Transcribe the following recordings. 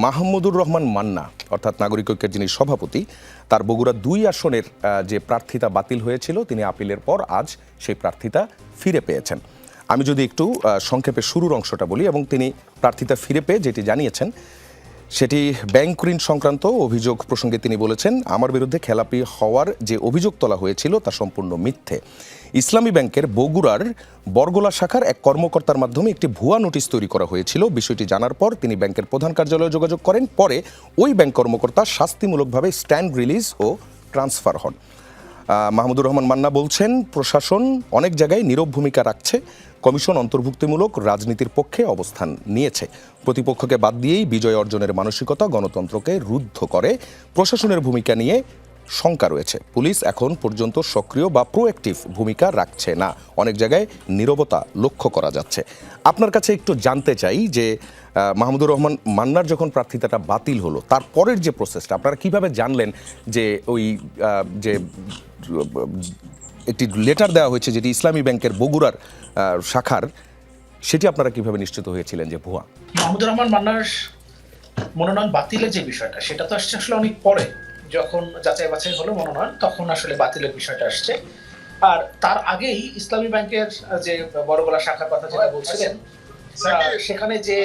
মাহমুদুর রহমান মান্না অর্থাৎ নাগরিক ঐক্যের যিনি সভাপতি, তার বগুড়া ২ আসনের যে প্রার্থিতা বাতিল হয়েছিল, তিনি আপিলের পর আজ সেই প্রার্থিতা ফিরে পেয়েছেন। আমি যদি একটু সংক্ষেপে শুরুর অংশটা বলি, এবং তিনি প্রার্থিতা ফিরে পেয়ে যেটি জানিয়েছেন সেটি ব্যাংক ঋণ সংক্রান্ত অভিযোগ প্রসঙ্গে তিনি বলেছেন, আমার বিরুদ্ধে খেলাপি হওয়ার যে অভিযোগ তোলা হয়েছিল তা সম্পূর্ণ মিথ্যে। ইসলামী ব্যাংকের বগুড়ার বরগোলা শাখার এক কর্মকর্তার মাধ্যমে একটি ভুয়া নোটিশ তৈরি করা হয়েছিল। বিষয়টি জানার পর তিনি ব্যাংকের প্রধান কার্যালয়ে যোগাযোগ করেন। পরে ওই ব্যাংক কর্মকর্তা শাস্তিমূলকভাবে স্ট্যান্ড রিলিজ ও ট্রান্সফার হন। মাহমুদুর রহমান মান্না বলছেন, প্রশাসন অনেক জায়গায় নীরব ভূমিকা রাখছে, কমিশন অন্তর্ভুক্তিমূলক রাজনীতির পক্ষে অবস্থান নিয়েছে, প্রতিপক্ষকে বাদ দিয়েই বিজয় অর্জনের মানসিকতা গণতন্ত্রকে রুদ্ধ করে, প্রশাসনের ভূমিকা নিয়ে শঙ্কা রয়েছে, পুলিশ এখন পর্যন্ত সক্রিয় বা প্রোঅ্যাক্টিভ ভূমিকা রাখছে না, অনেক জায়গায় নীরবতা লক্ষ্য করা যাচ্ছে। আপনার কাছে একটু জানতে চাই যে মাহমুদুর রহমান মান্নার যখন প্রার্থিতাটা বাতিল হলো, তারপরের যে প্রসেসটা আপনারা কিভাবে জানলেন যে ওই যে একটি লেটার দেওয়া হয়েছে যেটি ইসলামী ব্যাংকের বগুড়ার শাখার, সেটি আপনারা কিভাবে নিশ্চিত হয়েছিলেন যে ভুয়া? মাহমুদুর রহমান মান্নার মনোনয়ন বাতিলের যে বিষয়টা, সেটা তো আসছে আসলে অনেক পরে, যখন যাচাই বাছাই হলো মনোনয়ন, তখন আসলে বাতিলের বিষয়টা আসছে। আর তার আগেই ইসলামী ব্যাংকের যে বড়গোলা শাখার কথা যেটা বলছিলেন, সেখানে যে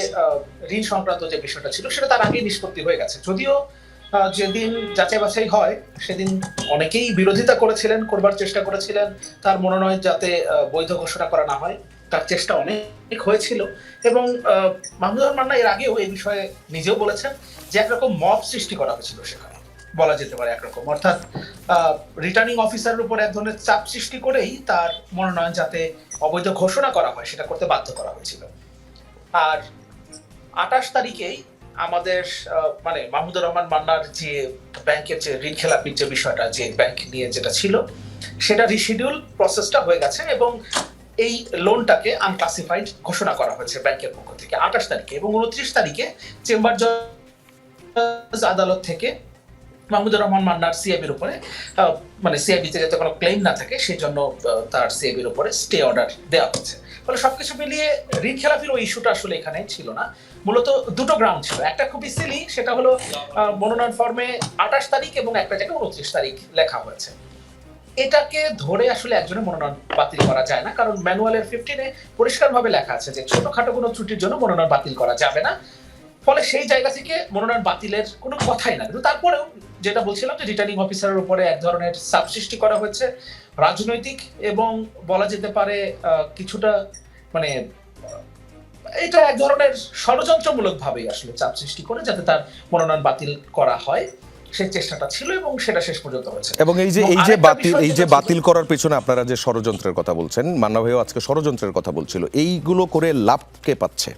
ঋণ সংক্রান্ত যে বিষয়টা ছিল, সেটা তার আগেই নিষ্পত্তি হয়ে গেছে। যদিও যেদিন যাচাই বাছাই হয় সেদিন অনেকেই বিরোধিতা করেছিলেন, করবার চেষ্টা করেছিলেন তার মনোনয়ন যাতে বৈধ ঘোষণা করা না হয়, তার চেষ্টা অনেক হয়েছিল। এবং মাহমুদুর রহমান মান্না এর আগেও এই বিষয়ে নিজেও বলেছেন যে একরকম মব সৃষ্টি করা হয়েছিল সেখানে, বলা যেতে পারে একরকম, অর্থাৎ রিটার্নিং অফিসারের উপর এক ধরনের চাপ সৃষ্টি করেই তার মনোনয়ন যাতে অবৈধ ঘোষণা করা হয় সেটা করতে বাধ্য করা হয়েছিল। আর ২৮ তারিখেই আমাদের মানে মাহমুদুর রহমান মান্নার যে ব্যাংকের যে ঋণ খেলাপির যে বিষয়টা, যে ব্যাংক নিয়ে যেটা ছিল, সেটা রিশিডিউল প্রসেসটা হয়ে গেছে এবং এই লোনটাকে আনক্লাসিফাইড ঘোষণা করা হয়েছে ব্যাংকের পক্ষ থেকে ২৮ তারিখে। এবং ২৯ তারিখে চেম্বার জজ আদালত থেকে মাহমুদুর রহমান মান্নার সিআইবির উপরে, মানে সিআইবিতে যাতে কোনো ক্লেম না থাকে সেই জন্য তার সিআইবির উপরে স্টে অর্ডার দেওয়া হয়েছে। ফলে সবকিছু মিলিয়ে ঋণ খেলাপির ওই ইস্যুটা আসলে এখানে ছিল না। মূলত দুটো গ্রাউন্ড ছিল, একটা খুবই সিলি, সেটা হলো মনোনয়ন ফর্মে ২৮ তারিখ এবং একটা জায়গায় ২৯ তারিখ লেখা হয়েছে। এটাকে ধরে আসলে একজনের মনোনয়ন বাতিল করা যায় না, কারণ ম্যানুয়ালের 15-এ পরিষ্কারভাবে লেখা আছে যে ছোটখাটো কোনো ত্রুটির জন্য মনোনয়ন বাতিল করা যাবে না। ফলে সেই জায়গা থেকে মনোনয়ন বাতিলের কোনো কথাই না। কিন্তু তারপরেও যেটা বলছিলাম যে রিটার্নিং অফিসারের উপরে এক ধরনের চাপ সৃষ্টি করা হয়েছে, রাজনৈতিক এবং বলা যেতে পারে কিছুটা মানে এটা এক ধরনের ষড়যন্ত্রমূলক ভাবেই আসলে চাপ সৃষ্টি করে যাতে তার মনোনয়ন বাতিল করা হয়, সেই চেষ্টাটা ছিল এবং সেটা শেষ পর্যন্ত হয়েছে। এবং এই যে বাতিল করার পেছনে আপনারা যে ষড়যন্ত্রের কথা বলছেন, মান্না ভাইও আজকে ষড়যন্ত্রের কথা বলছিল, এইগুলো করে লাভ কে পাচ্ছে?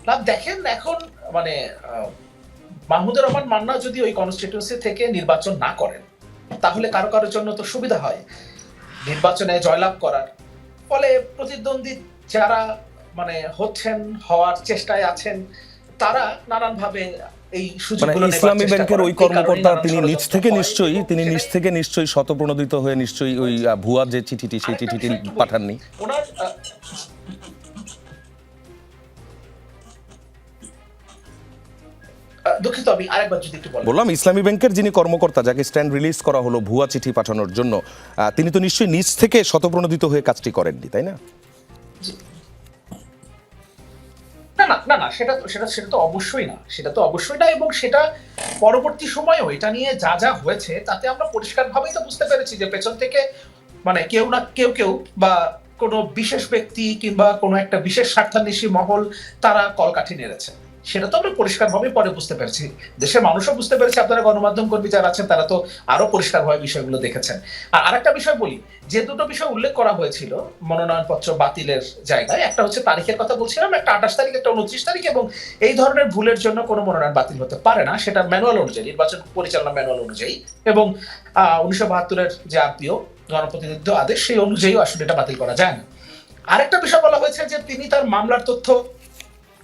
লাভ দেখেন, এখন মানে মাহমুদুর রহমান মান্না যদি ওই কনস্টিটিউয়েন্সি থেকে নির্বাচন না করেন, তাহলে কারো কারোর জন্য তো সুবিধা হয় নির্বাচনে জয়লাভ করার। ফলে প্রতিদ্বন্দ্বী যারা মানে হচ্ছেন, হওয়ার চেষ্টায় আছেন, তারা নানানভাবে এই সুযোগগুলো নেবার চেষ্টা করেন। ইসলামী ব্যাংকের ওই কর্মকর্তা তিনি নিজ থেকে নিশ্চয়ই শতপ্রণোদিত হয়ে নিশ্চয়ই ওই ভুয়া যে চিঠিটি, সেই চিঠিটি পাঠাননি। ওনার দুঃখিত, আমি আরেকবার যদি একটু বললাম, ইসলামী ব্যাংকের যিনি কর্মকর্তা, যাকে স্ট্যান্ড রিলিজ করা হলো ভুয়া চিঠি পাঠানোর জন্য, তিনি তো নিশ্চয়ই নিজ থেকে শতপ্রণোদিত হয়ে কাজটি করেননি, তাই না? না, সেটা তো অবশ্যই না, এবং সেটা পরবর্তী সময়েও এটা নিয়ে যা যা হয়েছে তাতে আমরা পরিষ্কারভাবেই তো বুঝতে পেরেছি যে পেছন থেকে মানে কেউ না কেউ বা কোনো বিশেষ ব্যক্তি কিংবা কোনো একটা বিশেষ স্বার্থান্বেষী মহল তারা কলকাঠি নেড়েছে। সেটা তো আমরা পরিষ্কারভাবে পরে বুঝতে পেরেছি, দেশের মানুষও বুঝতে পেরেছে, আপনারা গণমাধ্যম কর্মী যারা আছেন তারা তো আরো পরিষ্কারভাবে বিষয়গুলো দেখেছেন। আর আরেকটা বিষয় বলি, যে দুটো বিষয় উল্লেখ করা হয়েছিল মনোনয়নপত্র বাতিলের জায়গায়, একটা হচ্ছে তারিখের কথা বলছিলাম, একটা ২৮ তারিখ, একটা ২৯ তারিখ, এবং এই ধরনের ভুলের জন্য কোনো মনোনয়ন বাতিল হতে পারে না, সেটা ম্যানুয়াল অনুযায়ী, নির্বাচন পরিচালনা ম্যানুয়াল অনুযায়ী এবং ১৯৭২-এর যে আরপিও গণপ্রতিনিধিত্ব আদেশ, সেই অনুযায়ী আসলে এটা বাতিল করা যায় না। আরেকটা বিষয় বলা হয়েছে যে তিনি তার মামলার তথ্য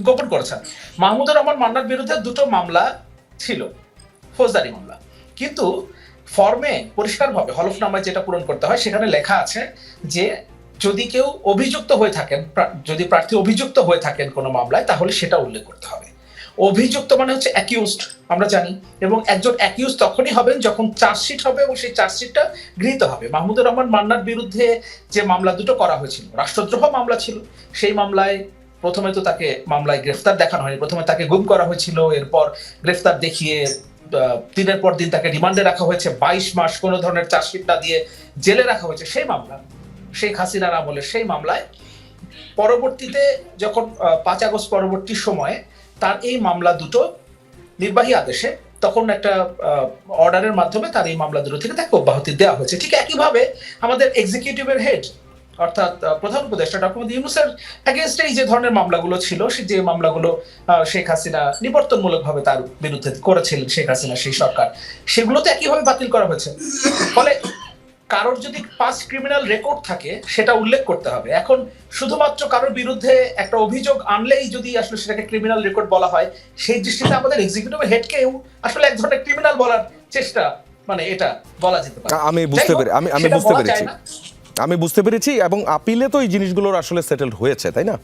গোপন করেছেন। মাহমুদুর রহমান মান্নার বিরুদ্ধে দুটো মামলা ছিল, ফৌজদারি মামলা, কিন্তু ফর্মে পরিষ্কারভাবে হলফনামায় যেটা পূরণ করতে হয় সেখানে লেখা আছে যে যদি কেউ অভিযুক্ত হয়ে থাকেন, যদি প্রার্থী অভিযুক্ত হয়ে থাকেন কোনো মামলায়, তাহলে সেটা উল্লেখ করতে হবে। অভিযুক্ত মানে হচ্ছে অ্যাকিউজড, আমরা জানি, এবং একজন অ্যাকিউজ তখনই হবেন যখন চার্জশিট হবে এবং সেই চার্জশিটটা গৃহীত হবে। মাহমুদুর রহমান মান্নার বিরুদ্ধে যে মামলা দুটো করা হয়েছিল, রাষ্ট্রদ্রোহ মামলা ছিল, সেই মামলায় প্রথমে তো তাকে মামলায় গ্রেফতার দেখানো হয়নি, প্রথমে তাকে গুম করা হয়েছিল, এরপর গ্রেফতার দেখিয়ে দিনের পর দিন তাকে রিমান্ডে রাখা হয়েছে, 22 মাস কোনো ধরনের চার্জশিট না দিয়ে জেলে রাখা হয়েছে। সেই মামলা, শেখ হাসিনার আমলের সেই মামলায় পরবর্তীতে যখন 5 আগস্ট পরবর্তী সময়ে তার এই মামলা দুটো নির্বাহী আদেশে, তখন একটা অর্ডারের মাধ্যমে তার এই মামলা দুটো থেকে তাকে অব্যাহতি দেওয়া হয়েছে। ঠিক একইভাবে আমাদের এক্সিকিউটিভের হেড অর্থাৎ প্রধান উপদেষ্টা ডক্টর মোহাম্মদ ইউনূসের এগেইনস্টে এই যে ধরনের মামলাগুলো ছিল, যে মামলাগুলো শেখ হাসিনা নিবর্তনমূলকভাবে তার বিরুদ্ধে করেছিলেন শেখ হাসিনা সেই সরকার, সেগুলোতে একইভাবে বাতিল করা হয়েছে। ফলে কারোর যদি পাস্ট ক্রিমিনাল রেকর্ড থাকে সেটা উল্লেখ করতে হবে। এখন শুধুমাত্র কারোর বিরুদ্ধে একটা অভিযোগ আনলেই যদি আসলে সেটাকে ক্রিমিনাল রেকর্ড বলা হয়, সেই দৃষ্টিতে আমাদের এক্সিকিউটিভ হেডকেও আসলে এক ধরনের ক্রিমিনাল বলার চেষ্টা, মানে এটা বলা যেতে পারে। আমি বুঝতে পেরে আমি বুঝতে পেরেছি এবং আপিলে তো এই জিনিসগুলোর আসলে সেটেলড হয়েছে, তাই না?